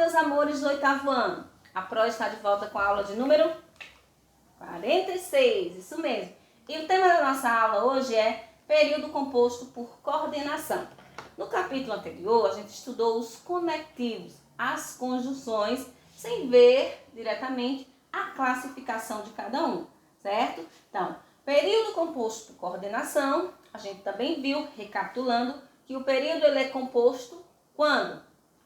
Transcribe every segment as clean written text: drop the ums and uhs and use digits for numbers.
meus amores do 8º ano? A Pro está de volta com a aula de número 46, isso mesmo. E o tema da nossa aula hoje é período composto por coordenação. No capítulo anterior, a gente estudou os conectivos, as conjunções, sem ver diretamente a classificação de cada um, certo? Então, período composto por coordenação, a gente também viu, recapitulando, que o período ele é composto quando?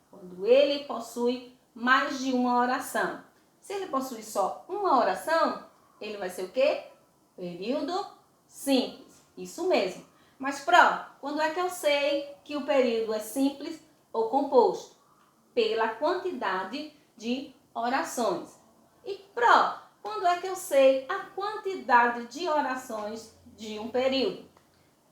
Quando ele possui mais de uma oração. Se ele possui só uma oração, ele vai ser o quê? Período simples. Isso mesmo. Mas, Pro, quando é que eu sei que o período é simples ou composto? Pela quantidade de orações. E, Pro, quando é que eu sei a quantidade de orações de um período?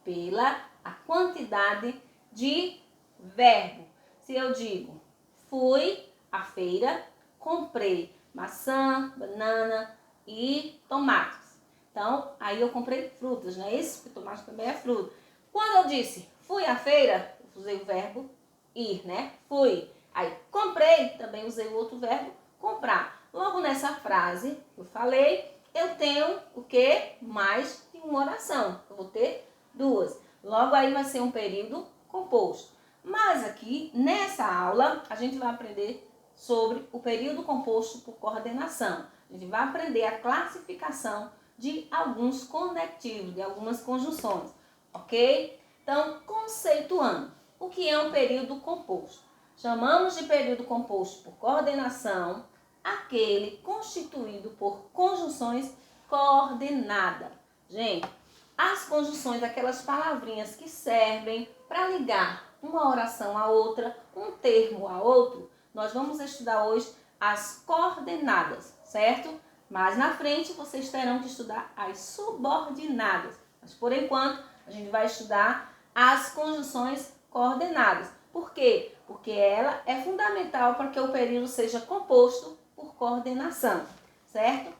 Pela a quantidade de verbo. Se eu digo, fui à feira, comprei maçã, banana e tomates. Então, aí eu comprei frutas, não é isso? Porque tomate também é fruta. Quando eu disse, fui à feira, eu usei o verbo ir, né? Fui. Aí, comprei, também usei o outro verbo, comprar. Logo nessa frase que eu falei, eu tenho o quê? Mais de uma oração. Eu vou ter duas. Logo aí vai ser um período composto. Mas aqui, nessa aula, a gente vai aprender sobre o período composto por coordenação. A gente vai aprender a classificação de alguns conectivos, de algumas conjunções, ok? Então, conceituando, o que é um período composto? Chamamos de período composto por coordenação aquele constituído por conjunções coordenadas. Gente, as conjunções, aquelas palavrinhas que servem para ligar uma oração a outra, um termo a outro, nós vamos estudar hoje as coordenadas, certo? Mas na frente vocês terão que estudar as subordinadas. Mas por enquanto a gente vai estudar as conjunções coordenadas. Por quê? Porque ela é fundamental para que o período seja composto por coordenação, certo?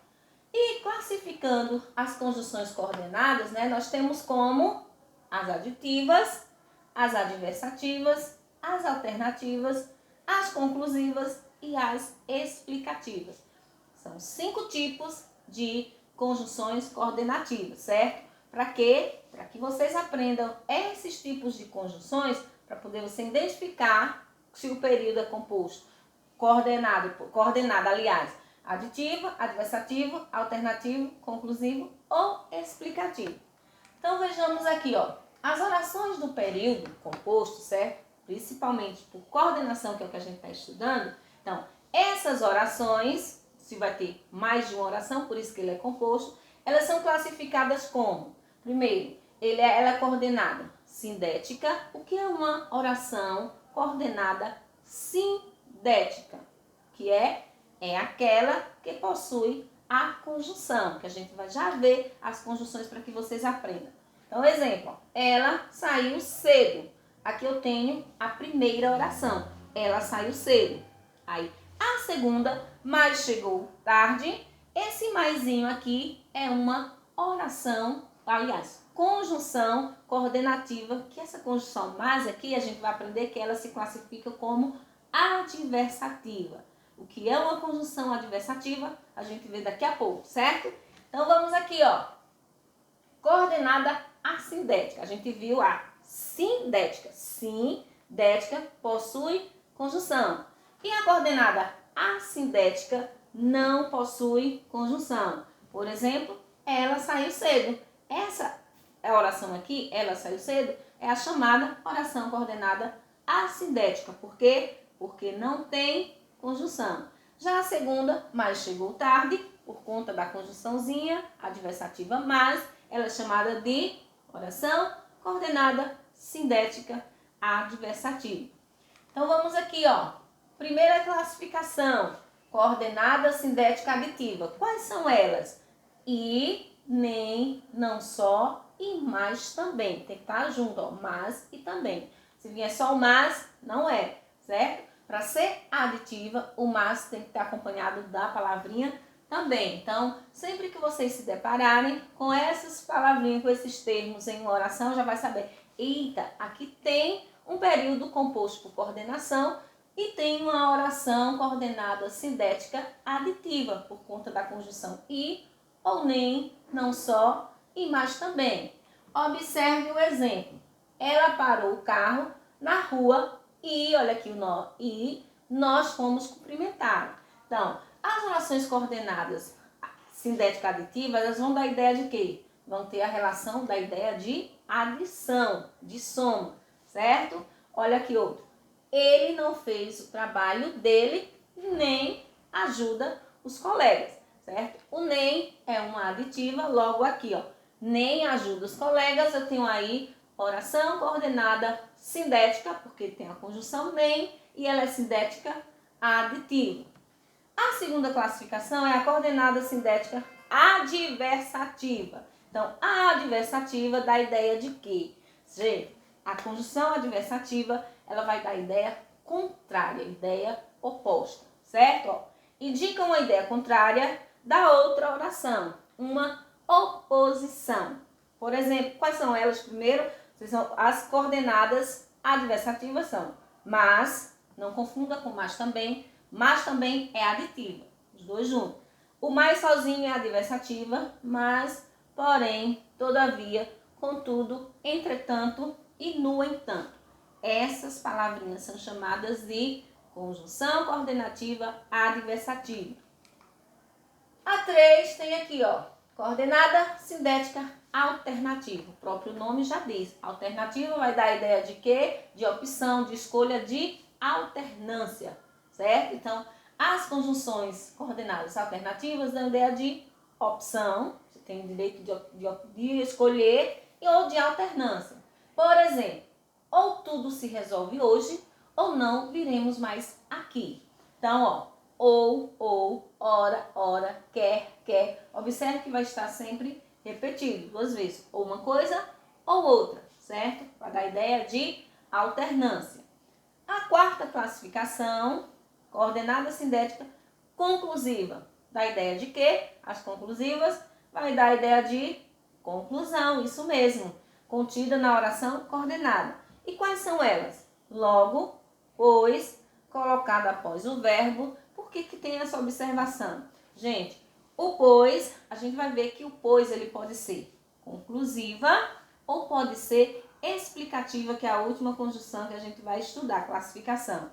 E classificando as conjunções coordenadas, né, nós temos como as aditivas, as adversativas, as alternativas, as conclusivas e as explicativas. São 5 tipos de conjunções coordenativas, certo? Para quê? Para que vocês aprendam esses tipos de conjunções, para poder você identificar se o período é composto, coordenado, aliás, aditiva, adversativa, alternativo, conclusivo ou explicativo. Então vejamos aqui, ó, as orações do período composto, certo? Principalmente por coordenação, que é o que a gente está estudando. Então, essas orações, se vai ter mais de uma oração, por isso que ele é composto, elas são classificadas como, primeiro, ela é coordenada sindética. O que é uma oração coordenada sindética? Que é aquela que possui a conjunção, que a gente vai já ver as conjunções para que vocês aprendam. Então, exemplo, ela saiu cedo. Aqui eu tenho a primeira oração, ela saiu cedo. Aí, a segunda, mas chegou tarde. Esse maisinho aqui é uma oração, aliás, conjunção coordenativa, que essa conjunção mais aqui a gente vai aprender que ela se classifica como adversativa. O que é uma conjunção adversativa, a gente vê daqui a pouco, certo? Então vamos aqui, ó. Coordenada assindética. A gente viu a sindética. Sindética possui conjunção. E a coordenada assindética não possui conjunção. Por exemplo, ela saiu cedo. Essa oração aqui, ela saiu cedo, é a chamada oração coordenada assindética. Por quê? Porque não tem conjunção. Já a segunda, mas chegou tarde, por conta da conjunçãozinha adversativa mais, ela é chamada de oração coordenada sindética adversativa. Então vamos aqui, ó. Primeira classificação, coordenada sindética aditiva. Quais são elas? E, nem, não só e mais também. Tem que estar junto, ó, mas e também. Se vier só o mas, não é, certo? Para ser aditiva, o mas tem que estar acompanhado da palavrinha também. Então, sempre que vocês se depararem com essas palavrinhas, com esses termos em uma oração, já vai saber, eita, aqui tem um período composto por coordenação e tem uma oração coordenada sintética aditiva, por conta da conjunção e ou nem, não só, e mas também. Observe o exemplo. Ela parou o carro na rua e, olha aqui o nó, e nós fomos cumprimentar. Então, as orações coordenadas sintética aditiva, elas vão dar a ideia de quê? Vão ter a relação da ideia de adição, de soma, certo? Olha aqui outro. Ele não fez o trabalho dele, nem ajuda os colegas, certo? O nem é uma aditiva, logo aqui, ó. Nem ajuda os colegas, eu tenho aí oração coordenada sintética, porque tem a conjunção nem, e ela é sintética aditiva. A segunda classificação é a coordenada sintética adversativa. Então, a adversativa dá a ideia de que, gente, a conjunção adversativa, ela vai dar a ideia contrária, ideia oposta, certo? Ó, indica uma ideia contrária da outra oração, uma oposição. Por exemplo, quais são elas? Primeiro, as coordenadas adversativas são mas, não confunda com mas também é aditiva, os dois juntos. O mais sozinho é adversativa, mas, porém, todavia, contudo, entretanto e no entanto. Essas palavrinhas são chamadas de conjunção coordenativa adversativa. A 3 tem aqui, ó, coordenada sintética alternativa. O próprio nome já diz. Alternativa vai dar a ideia de quê? De opção, de escolha, de alternância, certo? Então, as conjunções coordenadas alternativas dão a ideia de opção, você tem o direito de escolher, ou de alternância. Por exemplo, ou tudo se resolve hoje, ou não viremos mais aqui. Então, ó, ou, ora, quer. Observe que vai estar sempre repetido duas vezes, ou uma coisa ou outra, certo? Para dar a ideia de alternância. A quarta classificação, coordenada sintética conclusiva, dá a ideia de que as conclusivas vai dar a ideia de conclusão, isso mesmo, contida na oração coordenada. E quais são elas? Logo, pois, colocada após o verbo. Por que tem essa observação? Gente, o pois, a gente vai ver que o pois ele pode ser conclusiva ou pode ser explicativa, que é a última conjunção que a gente vai estudar, classificação.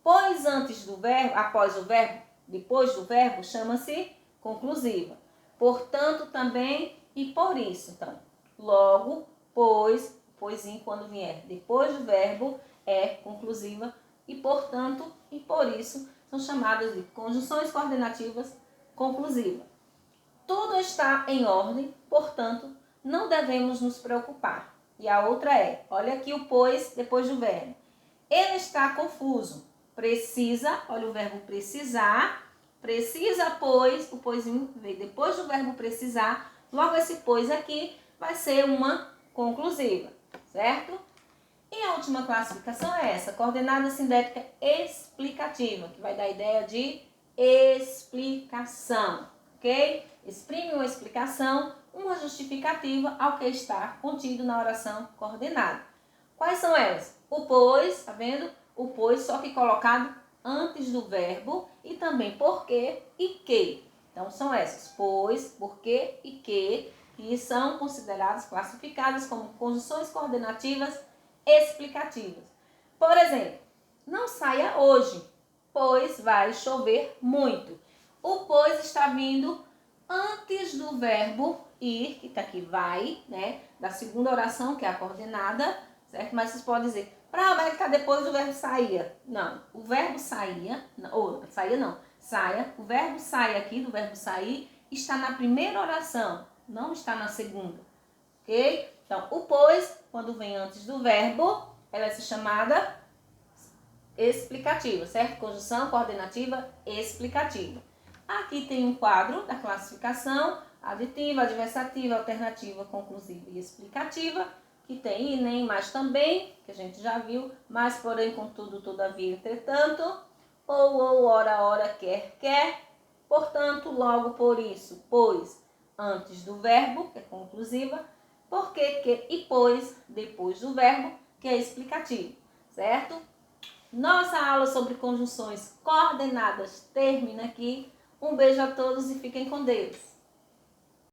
Pois antes do verbo, após o verbo, depois do verbo, chama-se conclusiva. Portanto, também e por isso. Então, logo, pois, poisinho quando vier depois do verbo é conclusiva e, portanto, e por isso são chamadas de conjunções coordenativas conclusivas. Tudo está em ordem, portanto, não devemos nos preocupar. E a outra é, olha aqui o pois depois do verbo. Ele está confuso. Precisa, olha o verbo precisar. Precisa, pois, o poisinho veio depois do verbo precisar. Logo esse pois aqui vai ser uma conclusiva, certo? E a última classificação é essa, coordenada sintética explicativa, que vai dar a ideia de explicação, ok? Exprime uma explicação, uma justificativa ao que está contido na oração coordenada. Quais são elas? O pois, tá vendo? O pois, só que colocado antes do verbo, e também porque e que. Então, são essas, pois, porque e que são consideradas, classificadas como conjunções coordenativas explicativas. Por exemplo, não saia hoje, pois vai chover muito. O pois está vindo antes do verbo ir, que está aqui vai, né? Da segunda oração, que é a coordenada, certo? Mas vocês podem dizer, mas está depois do verbo saía. Não, o verbo saía, ou saía não, saia, o verbo sai aqui, do verbo sair, está na primeira oração, não está na segunda, ok? Então, o pois, quando vem antes do verbo, ela é chamada explicativa, certo? Conjunção coordenativa explicativa. Aqui tem um quadro da classificação, aditiva, adversativa, alternativa, conclusiva e explicativa, que tem e nem, mas também, que a gente já viu, mas, porém, contudo, todavia, entretanto, ou, ora, quer, portanto, logo, por isso, pois, antes do verbo, que é conclusiva, porque, que e pois, depois do verbo, que é explicativo, certo? Nossa aula sobre conjunções coordenadas termina aqui. Um beijo a todos e fiquem com Deus.